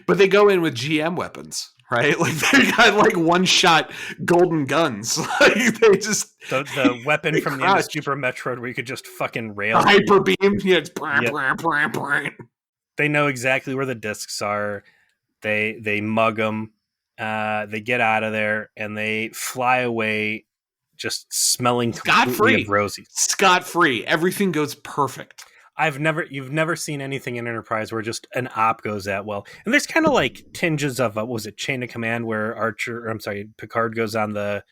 But they go in with GM weapons, right? Like they got like one-shot golden guns. Like they just the weapon from the end of Super Metroid where you could just fucking rail. The hyper beam. Yeah, it's yep. They know exactly where the discs are. They mug them. They get out of there and they fly away, just smelling scot-free of roses. Scot-free. Everything goes perfect. You've never seen anything in Enterprise where just an op goes that well. And there's kind of like tinges of what was it, Chain of Command, where Picard goes on the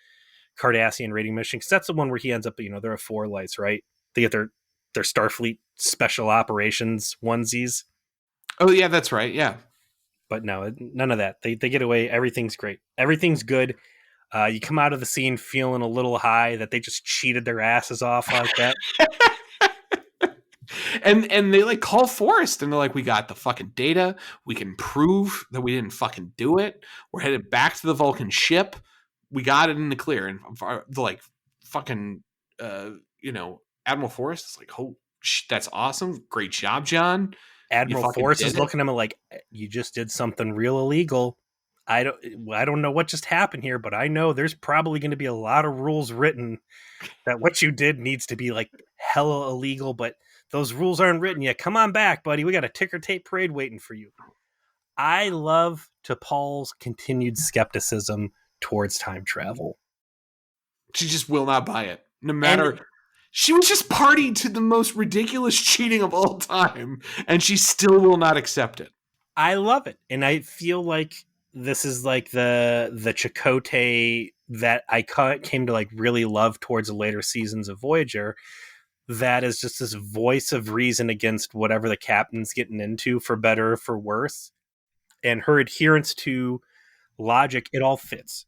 Cardassian raiding mission, because that's the one where he ends up, they're a 4 lights, right? They get their Starfleet special operations onesies. Oh yeah, that's right. Yeah, but no, none of that. They get away. Everything's great. Everything's good. You come out of the scene feeling a little high that they just cheated their asses off like that. And they like call Forrest and they're like, we got the fucking data. We can prove that we didn't fucking do it. We're headed back to the Vulcan ship. We got it in the clear. And the like fucking, Admiral Forrest is like, oh, that's awesome. Great job, John. Admiral Forrest is looking at him like, you just did something real illegal. I don't know what just happened here, but I know there's probably going to be a lot of rules written that what you did needs to be like hella illegal, but those rules aren't written yet. Come on back, buddy. We got a ticker tape parade waiting for you. I love T'Pol's continued skepticism towards time travel. She just will not buy it. No matter... She was just party to the most ridiculous cheating of all time, and she still will not accept it. I love it. And I feel like this is like the Chakotay that I came to like really love towards the later seasons of Voyager. That is just this voice of reason against whatever the captain's getting into, for better or for worse. and her adherence to logic, it all fits.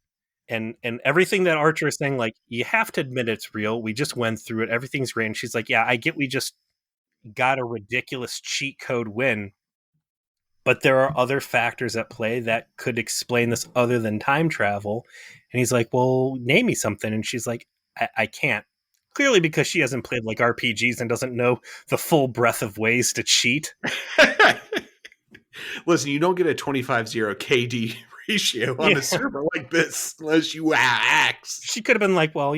And everything that Archer is saying, like, you have to admit it's real. We just went through it. Everything's great. And she's like, yeah, I get we just got a ridiculous cheat code win, but there are other factors at play that could explain this other than time travel. And he's like, well, name me something. And she's like, I can't. Clearly because she hasn't played like RPGs and doesn't know the full breadth of ways to cheat. Listen, you don't get a 25-0 KD ratio on Yeah. a server like this unless you haxx. She could have been like, well,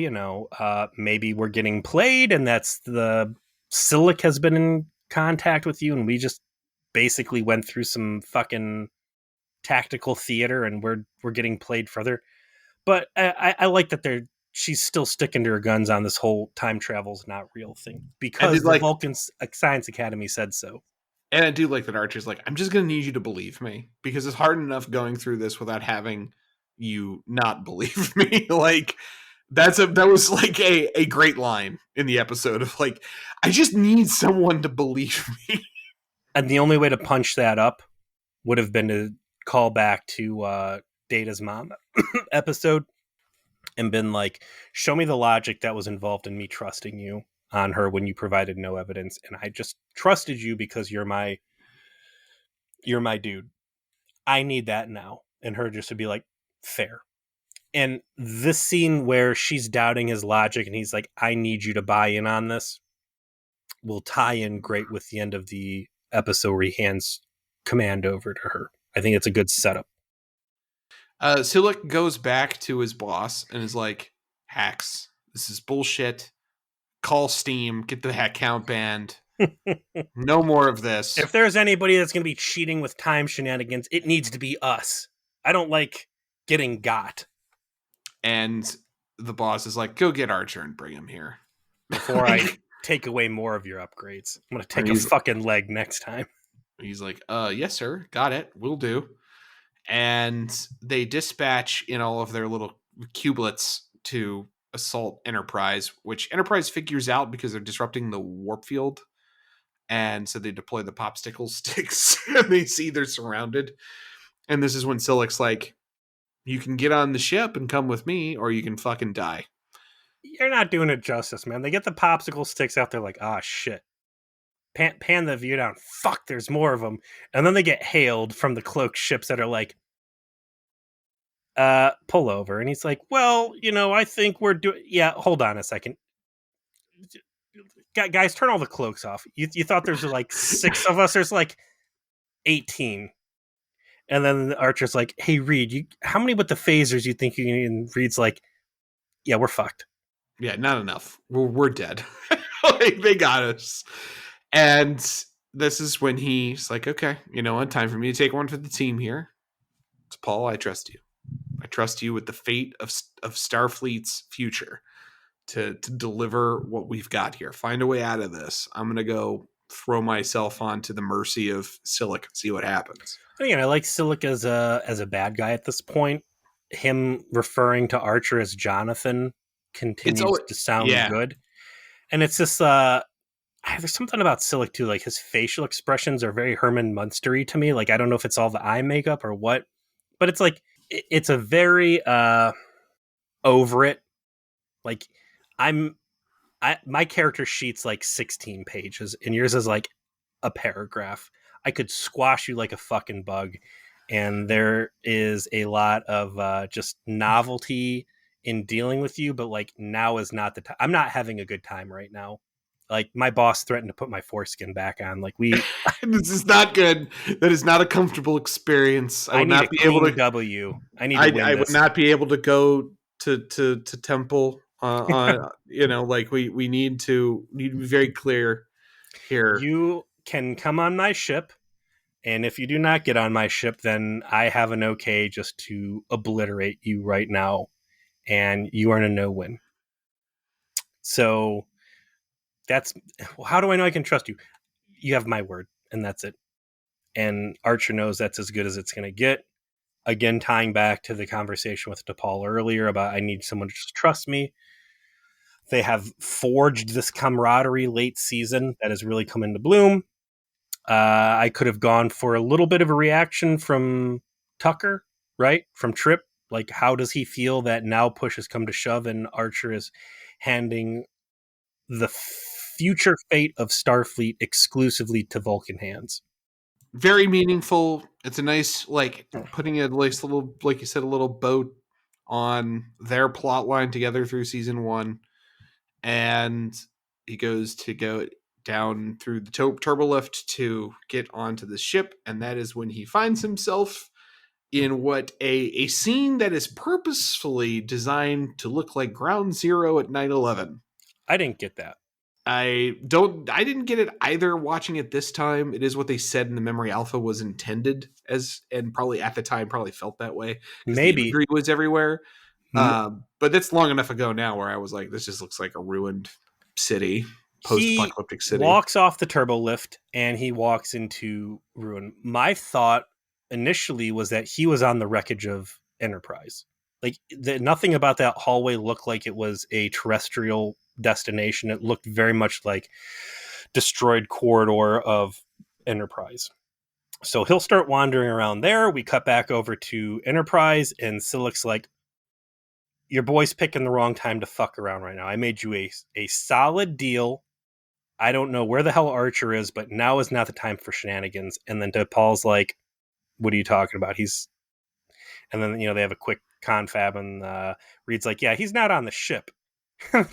maybe we're getting played and that's the Zucc has been in contact with you and we just basically went through some fucking tactical theater and we're getting played further. But I like that she's still sticking to her guns on this whole time travel's not real thing because the Vulcan Science Academy said so. And I do like that Archer's like, I'm just going to need you to believe me because it's hard enough going through this without having you not believe me. Like that was like a great line in the episode of like, I just need someone to believe me. And the only way to punch that up would have been to call back to Data's mom episode and been like, show me the logic that was involved in me trusting you on her when you provided no evidence, and I just trusted you because you're my dude. I need that now. And her just to be like, fair. And this scene where she's doubting his logic and he's like, I need you to buy in on this, will tie in great with the end of the episode where he hands command over to her. I think it's a good setup. Zucc goes back to his boss and is like, haxx, this is bullshit. Call Steam, get the account banned. No more of this. If there's anybody that's going to be cheating with time shenanigans, it needs to be us. I don't like getting got. And the boss is like, go get Archer and bring him here. Before I take away more of your upgrades. I'm going to take a fucking leg next time. He's like, yes, sir. Got it. Will do. And they dispatch in all of their little cubelets to assault Enterprise, which Enterprise figures out because they're disrupting the warp field. And so they deploy the popsicle sticks and they see they're surrounded. And this is when Silic's like, you can get on the ship and come with me, or you can fucking die. You're not doing it justice, man. They get the popsicle sticks out there like, ah, shit. Pan the view down. Fuck, there's more of them. And then they get hailed from the cloaked ships that are like, pull over. And he's like, well, I think we're doing... Yeah, hold on a second. Guys, turn all the cloaks off. You thought there's like 6 of us? There's like 18. And then Archer's like, hey, Reed, how many with the phasers you think you can... And Reed's like, yeah, we're fucked. Yeah, not enough. We're dead. Like, they got us. And this is when he's like, okay, you know what? Time for me to take one for the team here. It's Paul, I trust you. I trust you with the fate of Starfleet's future to deliver what we've got here. Find a way out of this. I'm going to go throw myself onto the mercy of Zucc and see what happens. Again, I like Zucc as a bad guy at this point. Him referring to Archer as Jonathan continues to sound good. And it's just... there's something about Zucc too, like his facial expressions are very Herman Munstery to me. Like, I don't know if it's all the eye makeup or what, but it's like, it's a very over it. Like, my character sheet's like 16 pages and yours is like a paragraph. I could squash you like a fucking bug. And there is a lot of just novelty in dealing with you, but like, now is not the time. I'm not having a good time right now. Like, my boss threatened to put my foreskin back on. Like, this is not good. That is not a comfortable experience. I would not be able to W. I would not be able to go to Temple. Like we need to be very clear here. You can come on my ship, and if you do not get on my ship, then I have an okay just to obliterate you right now, and you are in a no-win. So that's... how do I know I can trust you? You have my word, and that's it. And Archer knows that's as good as it's going to get. Again, tying back to the conversation with DePaul earlier about I need someone to just trust me. They have forged this camaraderie late season that has really come into bloom. I could have gone for a little bit of a reaction from Tucker, right? From Trip. Like, how does he feel that now push has come to shove and Archer is handing the future fate of Starfleet exclusively to Vulcan hands? Very meaningful. It's a nice, like, putting a nice little, like you said, a little boat on their plot line together through season one. And he goes to go down through the turbo lift to get onto the ship. And that is when he finds himself in what a scene that is purposefully designed to look like ground zero at 9/11. I didn't get that. I didn't get it either watching it this time. It is what they said in the memory alpha was intended as, and probably at the time probably felt that way because the Maybe. imagery was everywhere. But that's long enough ago now where I was like, this just looks like a ruined city, He post-apocalyptic city. walks off the turbo lift and he walks into ruin. My thought initially was that he was on the wreckage of Enterprise. Like, nothing about that hallway looked like it was a terrestrial destination. It looked very much like destroyed corridor of Enterprise. So he'll start wandering around there. We cut back over to Enterprise, and Silik's like, your boy's picking the wrong time to fuck around right now. I made you a solid deal. I don't know where the hell Archer is, but now is not the time for shenanigans. And then Paul's like, what are you talking about? And then, they have a quick confab, and Reed's like, yeah, he's not on the ship.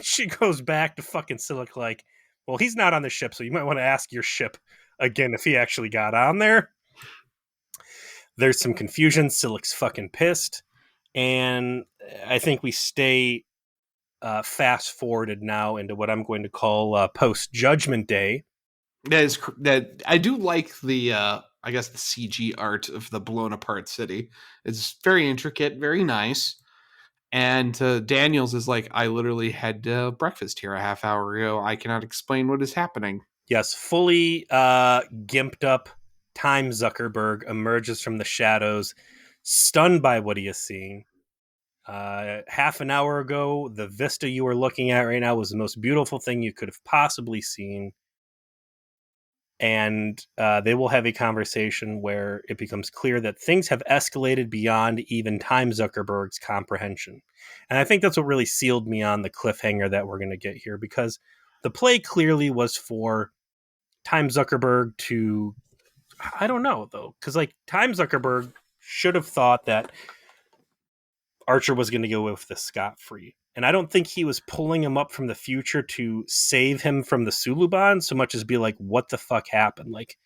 She goes back to fucking Silik like, well, he's not on the ship, so you might want to ask your ship again if he actually got on there. There's some confusion. Silik's fucking pissed. And I think we stay fast forwarded now into what I'm going to call post Judgment Day. That I do like the I guess the CG art of the blown apart city. It's very intricate, very nice. And Daniels is like, I literally had breakfast here a half hour ago. I cannot explain what is happening. Yes, fully gimped up Time Zuckerberg emerges from the shadows, stunned by what he is seeing. Half an hour ago, the vista you are looking at right now was the most beautiful thing you could have possibly seen. And they will have a conversation where it becomes clear that things have escalated beyond even Time Zuckerberg's comprehension. And I think that's what really sealed me on the cliffhanger that we're going to get here, because the play clearly was for Time Zuckerberg to, I don't know though, because like Time Zuckerberg should have thought that Archer was going to go with the scot-free. And I don't think he was pulling him up from the future to save him from the Suluban so much as be like, what the fuck happened? Like,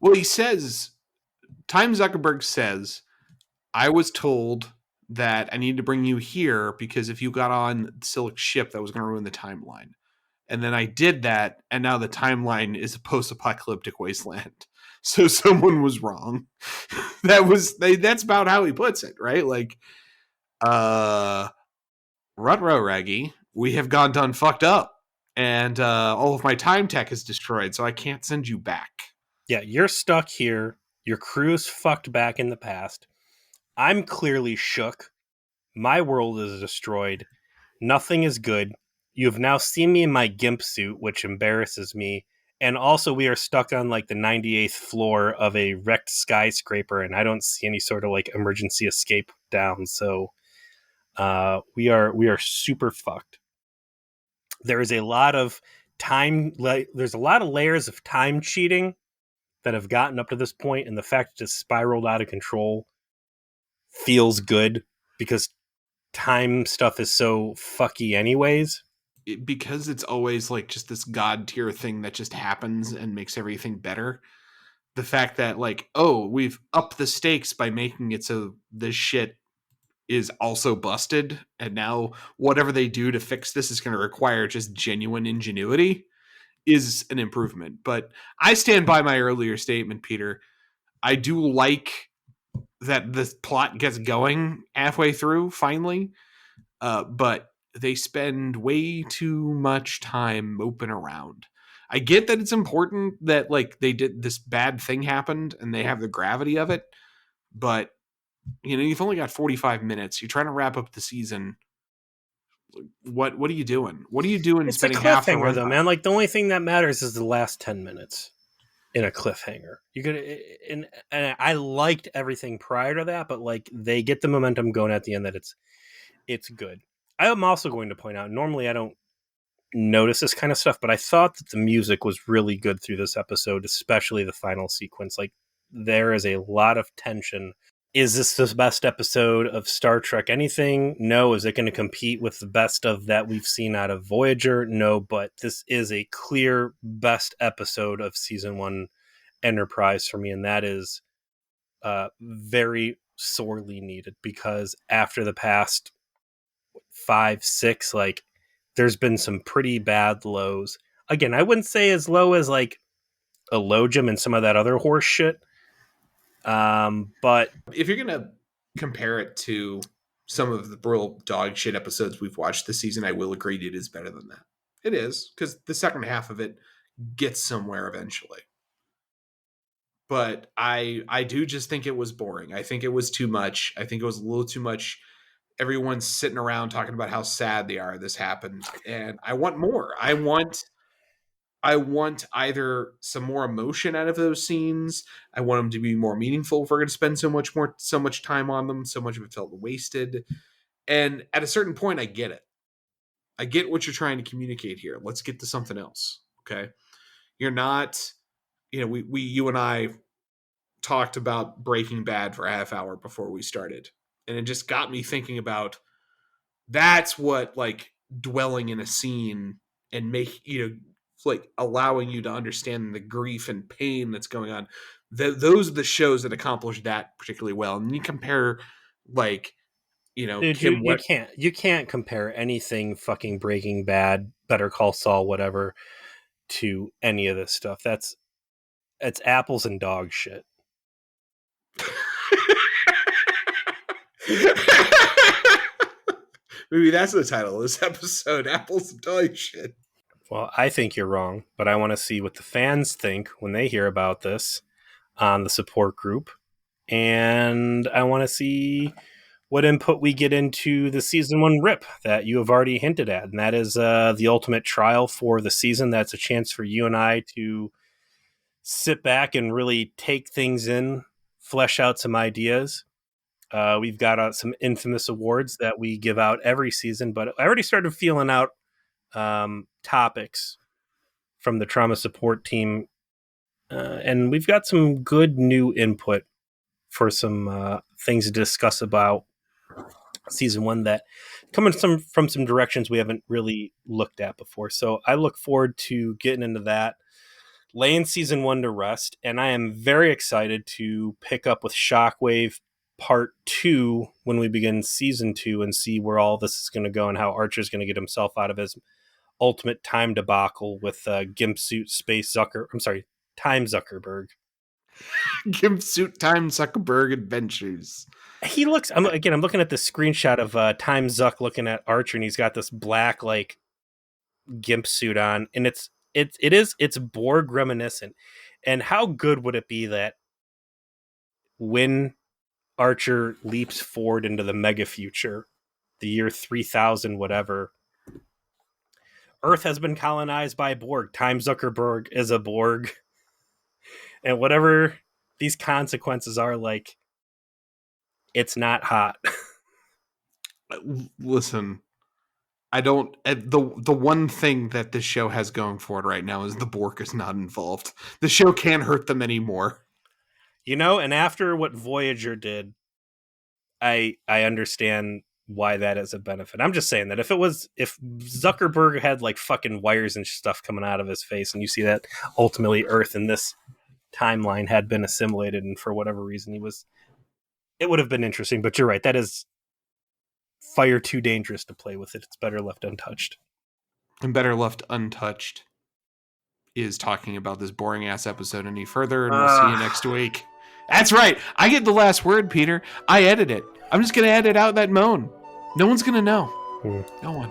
well, he says, Time Zuckerberg says, I was told that I need to bring you here because if you got on Silik's ship, that was going to ruin the timeline. And then I did that, and now the timeline is a post-apocalyptic wasteland. So someone was wrong. That's about how he puts it, right? Like, Rutro Raggy, we have gone done fucked up, and all of my time tech is destroyed, so I can't send you back. yeah, you're stuck here. Your crew's fucked back in the past. I'm clearly shook. My world is destroyed. Nothing is good. You have now seen me in my GIMP suit, which embarrasses me. And also, we are stuck on like the 98th floor of a wrecked skyscraper, and I don't see any sort of like emergency escape down. So we are super fucked. There is a lot of there's a lot of layers of time cheating that have gotten up to this point, and the fact it just spiraled out of control feels good because time stuff is so fucky anyways. Because it's always like just this god tier thing that just happens and makes everything better. The fact that like, oh, we've upped the stakes by making it so this shit is also busted, and now whatever they do to fix this is going to require just genuine ingenuity, is an improvement. But I stand by my earlier statement, Peter. I do like that the plot gets going halfway through finally, but they spend way too much time moping around. I get that it's important that like they did this bad thing happened and they have the gravity of it, but you've only got 45 minutes. You're trying to wrap up the season. What are you doing? What are you doing It's a spending half the cliffhanger though, runtime? man. Like, the only thing that matters is the last 10 minutes. in a cliffhanger. You could, and I liked everything prior to that, but like they get the momentum going at the end that it's good. I am also going to point out, normally I don't notice this kind of stuff, but I thought that the music was really good through this episode, especially the final sequence. Like there is a lot of tension. Is this the best episode of Star Trek anything? No. Is it going to compete with the best of that we've seen out of Voyager? No, but this is a clear best episode of season 1 Enterprise for me, and that is very sorely needed, because after the past 5, 6, like there's been some pretty bad lows. Again, I wouldn't say as low as like Elogium and some of that other horse shit. But if you're gonna compare it to some of the real dog shit episodes we've watched this season, I will agree it is better than that. It is, because the second half of it gets somewhere eventually. But I do just think it was boring. I think it was too much. I think it was a little too much. Everyone's sitting around talking about how sad they are this happened, and I want more. I want either some more emotion out of those scenes. I want them to be more meaningful if we're going to spend so much time on them. So much of it felt wasted. And at a certain point, I get it. I get what you're trying to communicate here. Let's get to something else. Okay. You're not, you and I talked about Breaking Bad for a half hour before we started. And it just got me thinking about, that's what like dwelling in a scene and like allowing you to understand the grief and pain that's going on. Those are the shows that accomplish that particularly well. And you compare like, dude, Kim Wet. you can't compare anything fucking Breaking Bad, Better Call Saul, whatever, to any of this stuff. It's apples and dog shit. Maybe that's the title of this episode, Apples and Dog Shit. Well, I think you're wrong, but I want to see what the fans think when they hear about this on the support group. And I want to see what input we get into the season 1 rip that you have already hinted at. And that is the ultimate trial for the season. That's a chance for you and I to sit back and really take things in, flesh out some ideas. We've got some infamous awards that we give out every season, but I already started feeling out topics from the trauma support team, and we've got some good new input for some things to discuss about season 1 that coming from some directions we haven't really looked at before. So I look forward to getting into that, laying season 1 to rest, and I am very excited to pick up with Shockwave part 2 when we begin season 2 and see where all this is going to go and how Archer's going to get himself out of his ultimate time debacle with Gimp Suit Space Zucker. I'm sorry, Time Zuckerberg. Gimp Suit Time Zuckerberg Adventures. He looks. I'm looking at this screenshot of Time Zuck looking at Archer, and he's got this black like Gimp suit on, and it's Borg reminiscent. And how good would it be that when Archer leaps forward into the mega future, the year 3000, whatever, Earth has been colonized by Borg. Time Zuckerberg is a Borg. And whatever these consequences are, like, it's not hot. Listen, I don't. The one thing that this show has going for it right now is the Borg is not involved. The show can't hurt them anymore. And after what Voyager did, I understand why that is a benefit. I'm just saying that if Zuckerberg had like fucking wires and stuff coming out of his face, and you see that ultimately Earth in this timeline had been assimilated, and for whatever reason it would have been interesting. But you're right, that is fire too dangerous to play with it. It's better left untouched. And better left untouched is talking about this boring ass episode any further, and we'll see you next week. That's right. I get the last word, Peter. I edit it. I'm just going to edit out that moan. No one's going to know. No one.